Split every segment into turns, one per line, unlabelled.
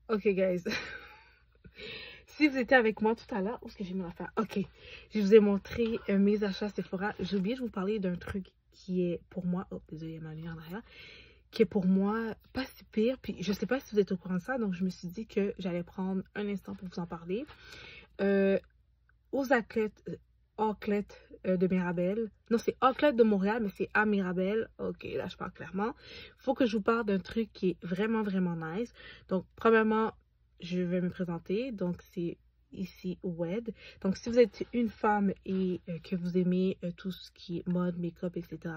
Ok, guys. Si vous étiez avec moi tout à l'heure, où est-ce que j'ai mis l'affaire? Ok, je vous ai montré mes achats Sephora. J'ai oublié de vous parler d'un truc qui est pour moi... Oh, désolé, il y a ma lumière en arrière. Qui est pour moi pas si pire. Puis je sais pas si vous êtes au courant de ça, donc je me suis dit que j'allais prendre un instant pour vous en parler. Aux athlètes de Mirabel. Non, c'est athlètes de Montréal, mais c'est à Mirabel. Ok, là, je parle clairement. Il faut que je vous parle d'un truc qui est vraiment, vraiment nice. Donc, premièrement, je vais me présenter. Donc, c'est ici Wed. Donc, si vous êtes une femme et que vous aimez tout ce qui est mode, make-up, etc.,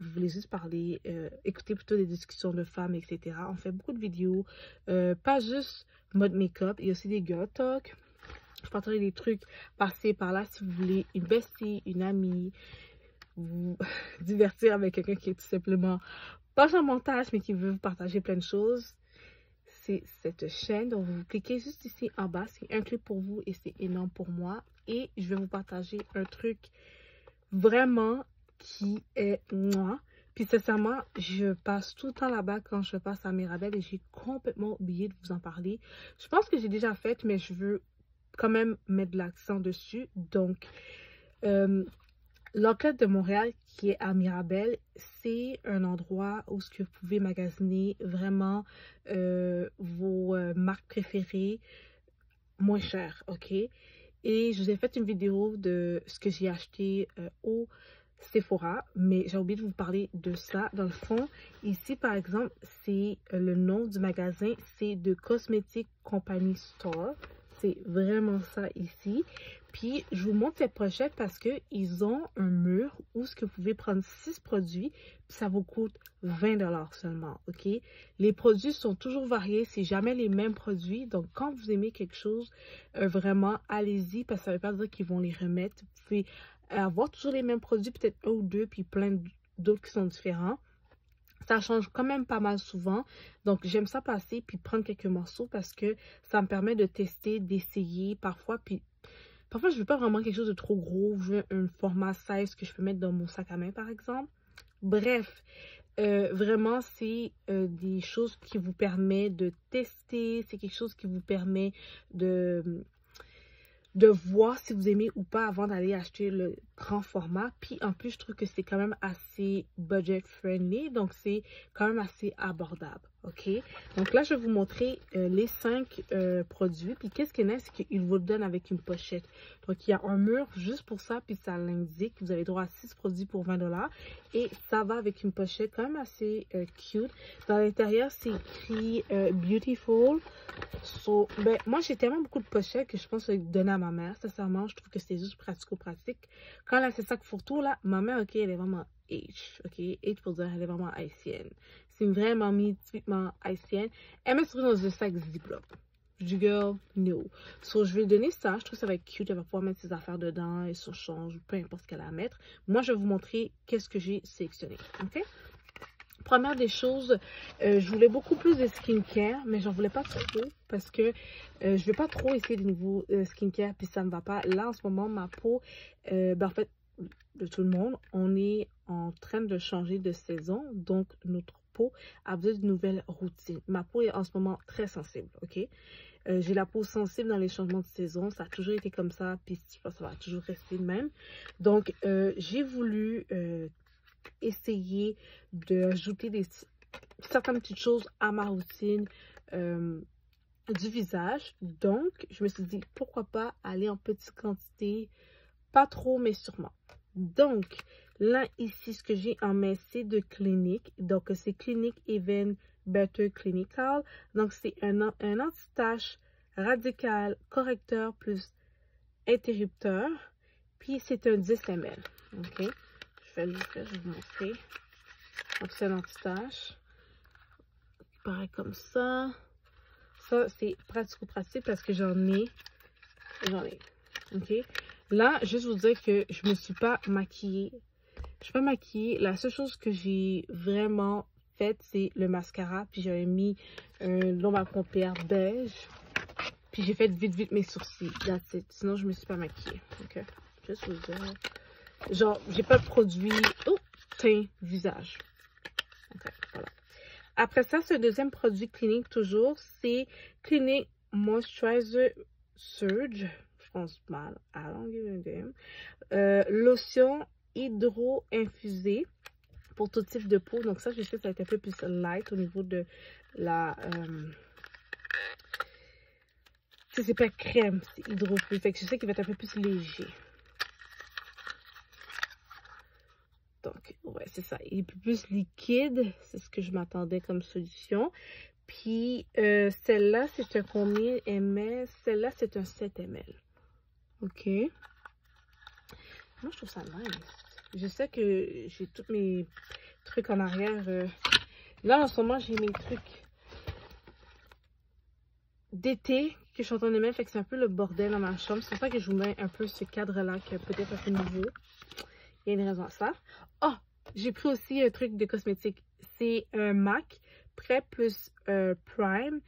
vous voulez juste parler, écouter plutôt des discussions de femmes, etc. On fait beaucoup de vidéos, pas juste mode make-up, il y a aussi des girl talk. Je partagerai des trucs par-ci et par-là si vous voulez une bestie, une amie, vous divertir avec quelqu'un qui est tout simplement pas sur montage mais qui veut vous partager plein de choses. C'est cette chaîne, donc vous cliquez juste ici en bas, c'est inclus pour vous et c'est énorme pour moi. Et je vais vous partager un truc vraiment qui est moi. Puis sincèrement, je passe tout le temps là-bas quand je passe à Mirabel et j'ai complètement oublié de vous en parler. Je pense que j'ai déjà fait, mais je veux quand même mettre de l'accent dessus. Donc, l'Enquête de Montréal qui est à Mirabel, c'est un endroit où ce que vous pouvez magasiner vraiment vos marques préférées moins chères, ok? Et je vous ai fait une vidéo de ce que j'ai acheté au Sephora, mais j'ai oublié de vous parler de ça. Dans le fond, ici par exemple, c'est le nom du magasin, c'est de Cosmetic Company Store. C'est vraiment ça ici. Puis, je vous montre cette pochette parce qu'ils ont un mur où ce que vous pouvez prendre 6 produits, puis ça vous coûte 20 $ seulement, ok? Les produits sont toujours variés, c'est jamais les mêmes produits. Donc, quand vous aimez quelque chose, vraiment, allez-y, parce que ça ne veut pas dire qu'ils vont les remettre. Vous pouvez avoir toujours les mêmes produits, peut-être un ou deux, puis plein d'autres qui sont différents. Ça change quand même pas mal souvent. Donc, j'aime ça passer puis prendre quelques morceaux parce que ça me permet de tester, d'essayer parfois. Puis, parfois, je veux pas vraiment quelque chose de trop gros. Je veux un format 16 que je peux mettre dans mon sac à main, par exemple. Bref, vraiment, c'est des choses qui vous permettent de tester. C'est quelque chose qui vous permet de voir si vous aimez ou pas avant d'aller acheter le grand format. Puis en plus, je trouve que c'est quand même assez budget friendly. Donc, c'est quand même assez abordable. OK? Donc là, je vais vous montrer les 5 produits. Puis qu'est-ce qu'il y en a, c'est qu'il vous le donne avec une pochette. Donc, il y a un mur juste pour ça. Puis ça l'indique. Vous avez droit à 6 produits pour 20 $. Et ça va avec une pochette quand même assez cute. Dans l'intérieur, c'est écrit Beautiful. So, ben, moi, j'ai tellement beaucoup de pochettes que je pense donner à ma mère. Sincèrement, je trouve que c'est juste pratico-pratique. Quand là, c'est sac fourre-tout, là, ma mère, ok, elle est vraiment H. Ok, H pour dire, elle est vraiment haïtienne. C'est une vraie mamie typiquement haïtienne. Elle met surtout dans un sac Ziploc. Je dis, girl, no. So, je vais lui donner ça. Je trouve que ça va être cute. Elle va pouvoir mettre ses affaires dedans et son change, peu importe ce qu'elle a à mettre. Moi, je vais vous montrer qu'est-ce que j'ai sélectionné. Ok? Première des choses, je voulais beaucoup plus de skincare, mais j'en voulais pas trop parce que je veux pas trop essayer de nouveaux skincare puis ça me va pas. Là, en ce moment, ma peau, ben, en fait, de tout le monde, on est en train de changer de saison, donc notre peau a besoin d'une nouvelle routine. Ma peau est en ce moment très sensible, ok? J'ai la peau sensible dans les changements de saison, ça a toujours été comme ça, puis je pense que ça va toujours rester de même. Donc, j'ai voulu essayer d'ajouter certaines petites choses à ma routine du visage. Donc, je me suis dit, pourquoi pas aller en petite quantité, pas trop, mais sûrement. Donc, là, ici, ce que j'ai en main, c'est de Clinique. Donc, c'est Clinique Even Better Clinical. Donc, c'est un anti-tache radical, correcteur plus interrupteur. Puis, c'est un 10 ml. OK? Je vais vous montrer. Donc, c'est un anti-tache. Il paraît comme ça. Ça, c'est pratico-pratique parce que j'en ai. OK? Là, juste vous dire que je me suis pas maquillée. Je suis pas maquillée. La seule chose que j'ai vraiment faite, c'est le mascara. Puis j'avais mis un long à paupières beige. Puis j'ai fait vite mes sourcils. That's it. Sinon, je me suis pas maquillée. OK? Juste vous dire. Genre, j'ai pas de produit teint visage. OK, voilà. Après ça, ce deuxième produit Clinique toujours, c'est Clinique Moisturizer Surge. Je pense mal. I don't give a damn. Lotion hydro-infusée pour tout type de peau. Donc ça, je sais que ça va être un peu plus light au niveau de la... c'est pas crème, c'est hydro-infusé. Fait que je sais qu'il va être un peu plus léger. Donc, ouais, c'est ça. Il est plus liquide. C'est ce que je m'attendais comme solution. Puis, celle-là, c'est un combien ml? Celle-là, c'est un 7 ml. OK. Moi, je trouve ça nice. Je sais que j'ai tous mes trucs en arrière. Là, en ce moment, j'ai mes trucs d'été que je suis en train de mettre. Fait que c'est un peu le bordel dans ma chambre. C'est pour ça que je vous mets un peu ce cadre-là qui est peut-être un peu nouveau. Il y a une raison à ça. Oh, j'ai pris aussi un truc de cosmétique. C'est un MAC Prêt plus Prime.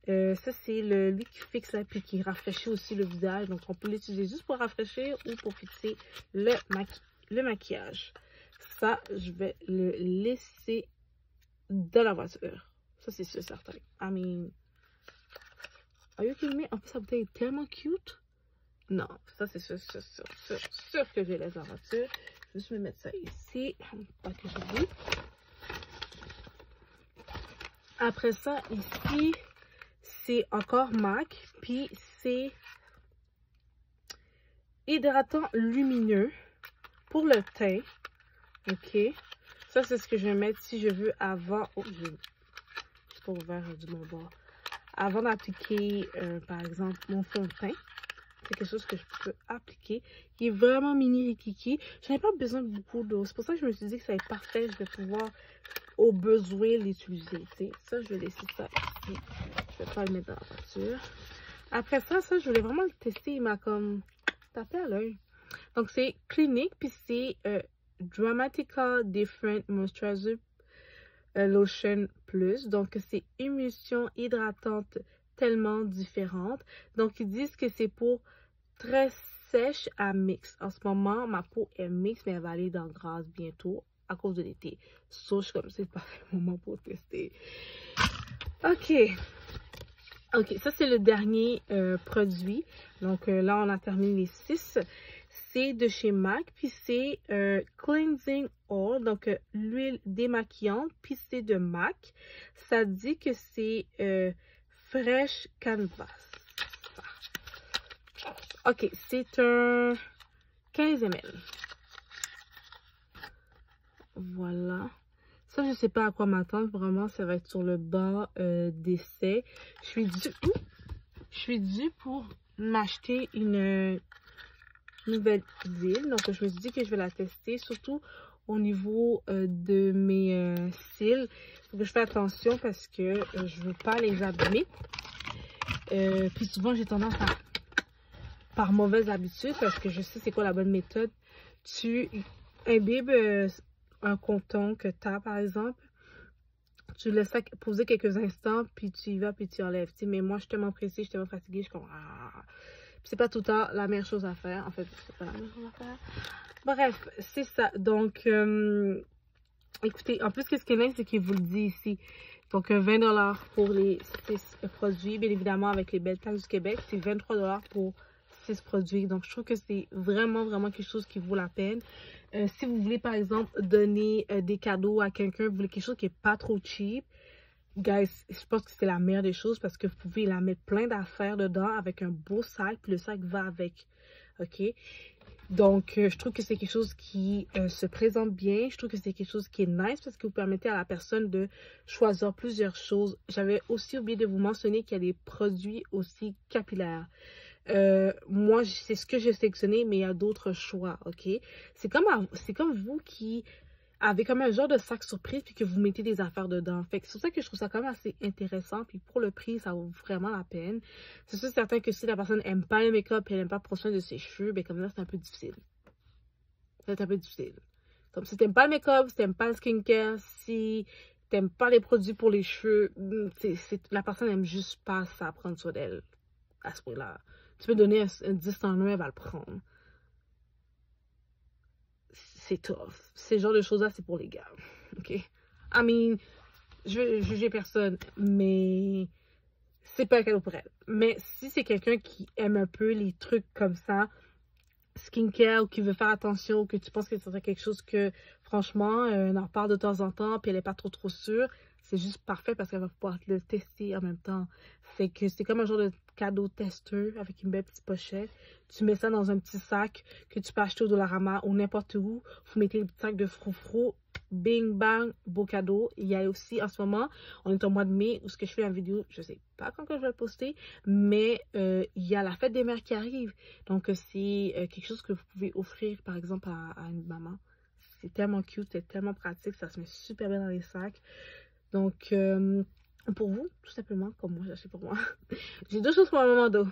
Ça, c'est lui qui fixe là, puis qui rafraîchit aussi le visage. Donc, on peut l'utiliser juste pour rafraîchir ou pour fixer le maquillage. Ça, je vais le laisser dans la voiture. Ça, c'est sûr, certain. I mean, are you kidding me? En plus, sa bouteille est tellement cute. Non, ça, c'est sûr que je laisse dans la voiture. Je vais juste me mettre ça ici. Pas que j'oublie. Après ça, ici, c'est encore MAC. Puis, c'est hydratant lumineux pour le teint. OK. Ça, c'est ce que je vais mettre si je veux avant... Oh, je suis pas ouvert du bon bord. Avant d'appliquer, par exemple, mon fond de teint. C'est quelque chose que je peux appliquer. Il est vraiment mini rikiki. Je n'ai pas besoin de beaucoup d'eau. C'est pour ça que je me suis dit que ça va être parfait. Je vais pouvoir, au besoin, l'utiliser. Ça, je vais laisser ça ici. Je vais pas le mettre dans la voiture. Après ça, je voulais vraiment le tester. Il m'a comme tapé à l'œil. Donc, c'est Clinique. Puis c'est Dramatica Different Moisturizer Lotion Plus. Donc, c'est émulsion hydratante tellement différente. Donc, ils disent que c'est pour très sèche à mix. En ce moment, ma peau est mix, mais elle va aller dans grasse bientôt à cause de l'été. Sauf comme c'est pas le moment pour tester. OK. OK, ça, c'est le dernier produit. Donc, là, on a terminé les 6. C'est de chez MAC, puis c'est Cleansing Oil, donc l'huile démaquillante, puis c'est de MAC. Ça dit que c'est Fresh Canvas. OK, c'est un 15 ml. Voilà. Ça, je ne sais pas à quoi m'attendre. Vraiment, ça va être sur le bas d'essai. Je suis due pour m'acheter une nouvelle huile. Donc, je me suis dit que je vais la tester, surtout au niveau de mes cils. Il faut que je fasse attention parce que je ne veux pas les abîmer. Puis souvent, j'ai tendance à, par mauvaise habitude, parce que je sais c'est quoi la bonne méthode, tu imbibes un coton que tu as, par exemple. Tu le laisses poser quelques instants, puis tu y vas, puis tu enlèves. T'sais, mais moi, je suis tellement pressée, je suis tellement fatiguée, je suis comme... C'est pas tout le temps la meilleure chose à faire. En fait, c'est pas la meilleure chose à faire. Bref, c'est ça. Donc, écoutez, en plus, ce qui est bien, c'est qu'il vous le dit ici. Donc, 20 $ pour les 6 produits. Bien évidemment, avec les belles taxes du Québec, c'est 23 $ pour 6 produits. Donc, je trouve que c'est vraiment, vraiment quelque chose qui vaut la peine. Si vous voulez, par exemple, donner des cadeaux à quelqu'un, vous voulez quelque chose qui n'est pas trop cheap, guys, je pense que c'est la meilleure des choses parce que vous pouvez la mettre plein d'affaires dedans avec un beau sac, puis le sac va avec. OK? Donc, je trouve que c'est quelque chose qui se présente bien. Je trouve que c'est quelque chose qui est nice parce que vous permettez à la personne de choisir plusieurs choses. J'avais aussi oublié de vous mentionner qu'il y a des produits aussi capillaires. Moi, c'est ce que j'ai sélectionné, mais il y a d'autres choix, OK? C'est comme vous qui avez comme un genre de sac surprise puis que vous mettez des affaires dedans. Fait que c'est pour ça que je trouve ça quand même assez intéressant. Puis pour le prix, ça vaut vraiment la peine. C'est sûr certain que si la personne aime pas le make-up et elle aime pas prendre soin de ses cheveux, ben comme ça, c'est un peu difficile. C'est un peu difficile. Comme si t'aimes pas le make-up, si t'aimes pas le skincare, si t'aimes pas les produits pour les cheveux, la personne aime juste pas ça, prendre soin d'elle à ce point-là. Tu peux donner un 10 en 1, elle va le prendre. C'est tough. Ces genres de choses-là, c'est pour les gars. OK? I mean, je vais juger personne, mais c'est pas un cadeau pour elle. Mais si c'est quelqu'un qui aime un peu les trucs comme ça, skincare, ou qui veut faire attention, ou que tu penses que c'est quelque chose que, franchement, on en parle de temps en temps, puis elle est pas trop sûre, c'est juste parfait parce qu'elle va pouvoir le tester en même temps. Fait que c'est comme un genre de cadeau testeur avec une belle petite pochette. Tu mets ça dans un petit sac que tu peux acheter au Dollarama ou n'importe où. Vous mettez les petits sacs de froufrou. Bing bang, beau cadeau. Il y a aussi en ce moment, on est au mois de mai, où ce que je fais la vidéo, je sais pas quand que je vais le poster, mais il y a la fête des mères qui arrive. Donc c'est quelque chose que vous pouvez offrir par exemple à une maman. C'est tellement cute, c'est tellement pratique, ça se met super bien dans les sacs. Donc pour vous, tout simplement, comme moi j'ai acheté pour moi. J'ai deux choses pour ma maman d'eau.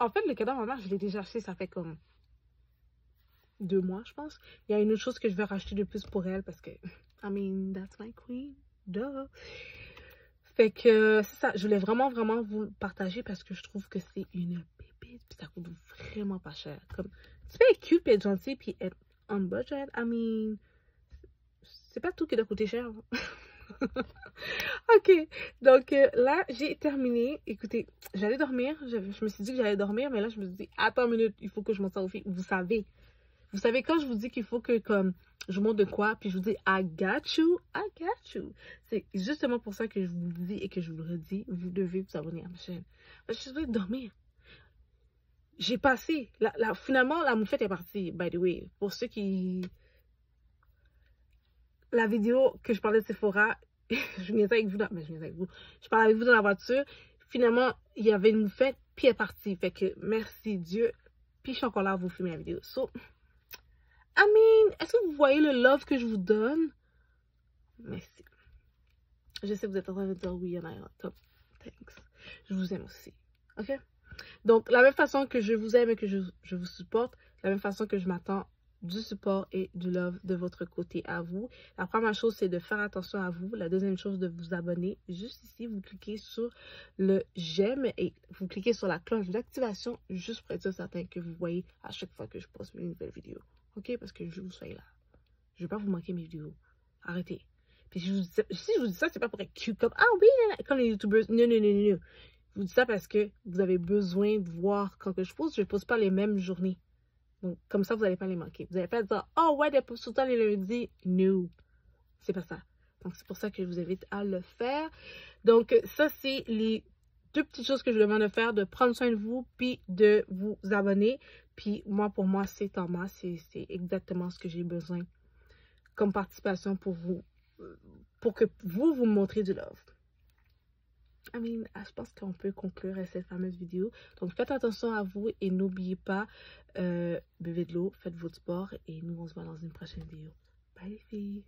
En fait, le cadeau à ma mère, je l'ai déjà acheté, ça fait comme 2 mois, je pense. Il y a une autre chose que je vais racheter de plus pour elle parce que, I mean, that's my queen. Duh. Fait que, c'est ça. Je voulais vraiment vous le partager parce que je trouve que c'est une pépite. Puis ça coûte vraiment pas cher. Comme, tu peux être cute, puis être gentil, puis être on budget. I mean, c'est pas tout qui doit coûter cher. Ok, donc là, j'ai terminé. Écoutez, j'allais dormir. Je me suis dit que j'allais dormir, mais là, je me suis dit, attends une minute, il faut que je monte ça aux filles. Vous savez, quand je vous dis qu'il faut que, comme, je montre de quoi, puis je vous dis, I got you. C'est justement pour ça que je vous le dis et que je vous le redis. Vous devez vous abonner à ma chaîne. Parce que je vais dormir. J'ai passé. Finalement, la moufette est partie, by the way. Pour ceux qui... La vidéo que je parlais de Sephora, je niaisais avec vous, mais je niaisais avec vous. Je parlais avec vous dans la voiture. Finalement, il y avait une moufette, puis elle est partie. Fait que, merci Dieu. Puis je suis encore là à vous filmer la vidéo. So, I mean, est-ce que vous voyez le love que je vous donne? Merci. Je sais que vous êtes en train de dire oui, il y en a un top. Thanks. Je vous aime aussi. Ok? Donc, la même façon que je vous aime et que je vous supporte, la même façon que je m'attends du support et du love de votre côté à vous. La première chose, c'est de faire attention à vous. La deuxième chose, de vous abonner. Juste ici, vous cliquez sur le j'aime et vous cliquez sur la cloche d'activation juste pour être certain que vous voyez à chaque fois que je poste une nouvelle vidéo. Ok? Parce que je veux que vous soyez là. Je ne veux pas vous manquer mes vidéos. Arrêtez. Puis si je vous dis ça, c'est pas pour être cute comme, ah oui, comme les youtubeurs. Non. Je vous dis ça parce que vous avez besoin de voir quand que je pose. Je ne pose pas les mêmes journées. Donc, comme ça, vous n'allez pas les manquer. Vous n'allez pas dire, oh ouais, elle pose tout le temps les lundis. No. C'est pas ça. Donc, c'est pour ça que je vous invite à le faire. Donc, ça, c'est les 2 petites choses que je vous demande de faire, de prendre soin de vous, puis de vous abonner. Puis, moi, pour moi, c'est en masse. C'est exactement ce que j'ai besoin comme participation pour vous, pour que vous me montrez du love. I mean, je pense qu'on peut conclure cette fameuse vidéo. Donc, faites attention à vous et n'oubliez pas, buvez de l'eau, faites votre sport et nous, on se voit dans une prochaine vidéo. Bye les filles!